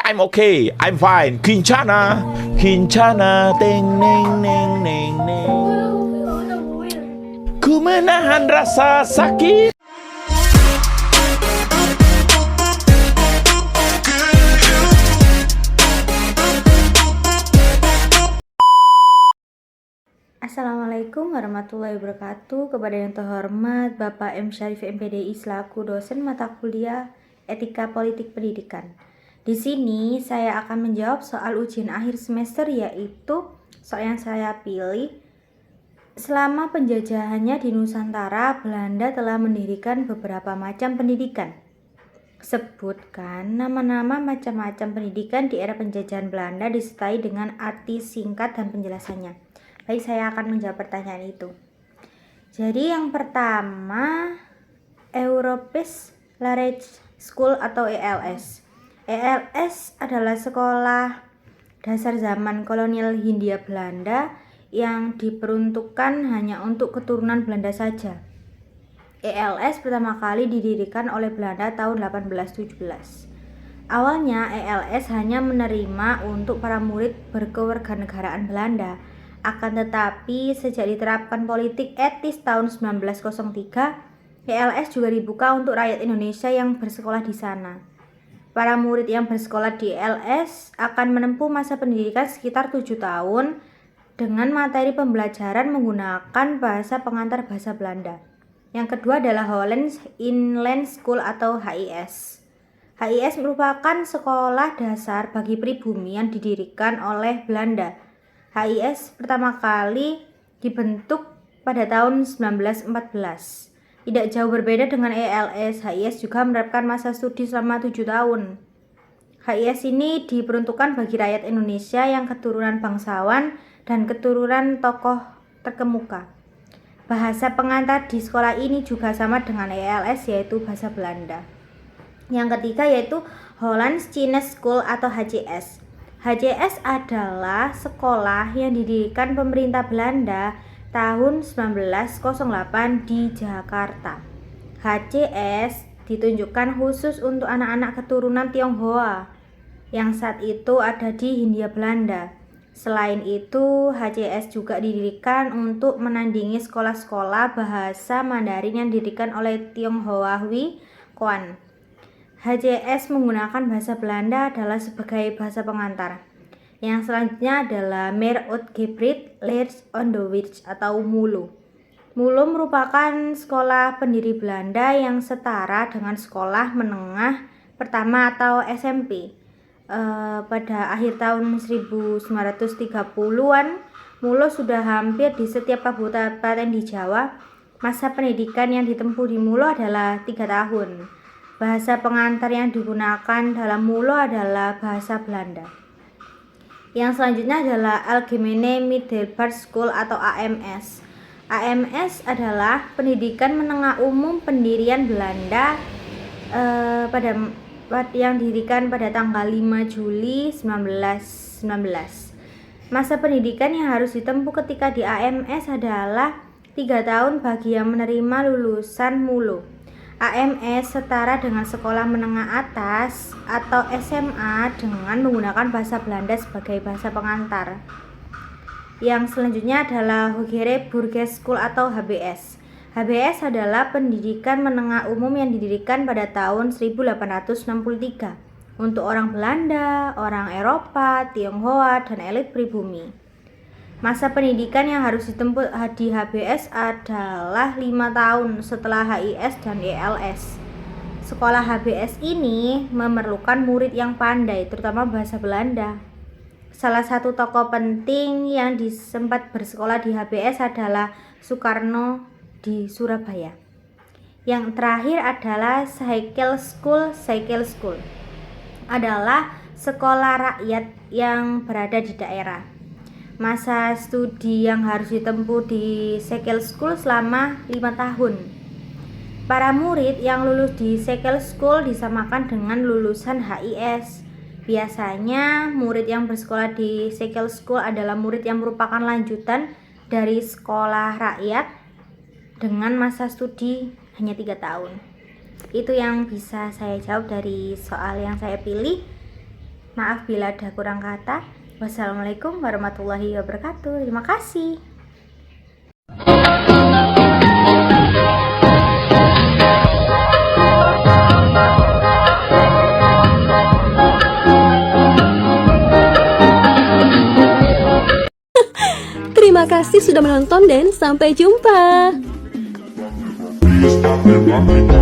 I'm okay, I'm fine. Kincana, Kincana, teng neng neng neng neng. Ku menahan rasa sakit. Assalamualaikum warahmatullahi wabarakatuh. Kepada yang terhormat Bapak M. Syarif MPDI selaku dosen mata kuliah Etika Politik Pendidikan. Di sini saya akan menjawab soal ujian akhir semester, yaitu soal yang saya pilih. Selama penjajahannya di Nusantara, Belanda telah mendirikan beberapa macam pendidikan. Sebutkan nama-nama macam-macam pendidikan di era penjajahan Belanda disertai dengan arti singkat dan penjelasannya. Baik, saya akan menjawab pertanyaan itu. Jadi yang pertama, Europese Larache School atau ELS. ELS adalah sekolah dasar zaman kolonial Hindia Belanda yang diperuntukkan hanya untuk keturunan Belanda saja. ELS pertama kali didirikan oleh Belanda tahun 1817. Awalnya ELS hanya menerima untuk para murid berkewarganegaraan Belanda. Akan tetapi sejak diterapkan politik etis tahun 1903, ELS juga dibuka untuk rakyat Indonesia yang bersekolah di sana. Para murid yang bersekolah di ELS akan menempuh masa pendidikan sekitar 7 tahun dengan materi pembelajaran menggunakan bahasa pengantar bahasa Belanda. Yang kedua adalah Hollands Inland School atau HIS. HIS merupakan sekolah dasar bagi pribumi yang didirikan oleh Belanda. HIS pertama kali dibentuk pada tahun 1914. Tidak jauh berbeda dengan ELS, HIS juga menerapkan masa studi selama 7 tahun. HIS ini diperuntukkan bagi rakyat Indonesia yang keturunan bangsawan dan keturunan tokoh terkemuka. Bahasa pengantar di sekolah ini juga sama dengan ELS, yaitu bahasa Belanda. Yang ketiga yaitu Hollands Chinese School atau HCS. HCS adalah sekolah yang didirikan pemerintah Belanda tahun 1908 di Jakarta. HCS ditunjukkan khusus untuk anak-anak keturunan Tionghoa yang saat itu ada di Hindia Belanda. Selain itu, HCS juga didirikan untuk menandingi sekolah-sekolah bahasa Mandarin yang didirikan oleh Tionghoa Hui Kuan. HCS menggunakan bahasa Belanda adalah sebagai bahasa pengantar. Yang selanjutnya adalah Meer Uitgebreid Leers Onderwijs atau MULO. MULO merupakan sekolah pendiri Belanda yang setara dengan sekolah menengah pertama atau SMP. Pada akhir tahun 1930-an, MULO sudah hampir di setiap kabupaten di Jawa. Masa pendidikan yang ditempuh di MULO adalah 3 tahun. Bahasa pengantar yang digunakan dalam MULO adalah bahasa Belanda. Yang selanjutnya adalah Algemene Middelbare School atau AMS. AMS adalah pendidikan menengah umum pendirian Belanda yang didirikan pada tanggal 5 Juli 1919. Masa pendidikan yang harus ditempuh ketika di AMS adalah 3 tahun bagi yang menerima lulusan MULO. AMS setara dengan sekolah menengah atas atau SMA dengan menggunakan bahasa Belanda sebagai bahasa pengantar. Yang selanjutnya adalah Hogere Burgers School atau HBS. HBS adalah pendidikan menengah umum yang didirikan pada tahun 1863 untuk orang Belanda, orang Eropa, Tionghoa, dan elit pribumi. Masa pendidikan yang harus ditempuh di HBS adalah 5 tahun setelah HIS dan ELS. Sekolah HBS ini memerlukan murid yang pandai, terutama bahasa Belanda. Salah satu tokoh penting yang sempat bersekolah di HBS adalah Soekarno di Surabaya. Yang terakhir adalah Cycle School. Cycle School adalah sekolah rakyat yang berada di daerah. Masa studi yang harus ditempuh di Cycle School selama 5 tahun. Para murid yang lulus di Cycle School disamakan dengan lulusan HIS. Biasanya murid yang bersekolah di Cycle School adalah murid yang merupakan lanjutan dari sekolah rakyat dengan masa studi hanya 3 tahun. Itu yang bisa saya jawab dari soal yang saya pilih. Maaf bila ada kurang kata. Wassalamualaikum warahmatullahi wabarakatuh. Terima kasih. Terima kasih sudah menonton dan sampai jumpa. Bisa memang kita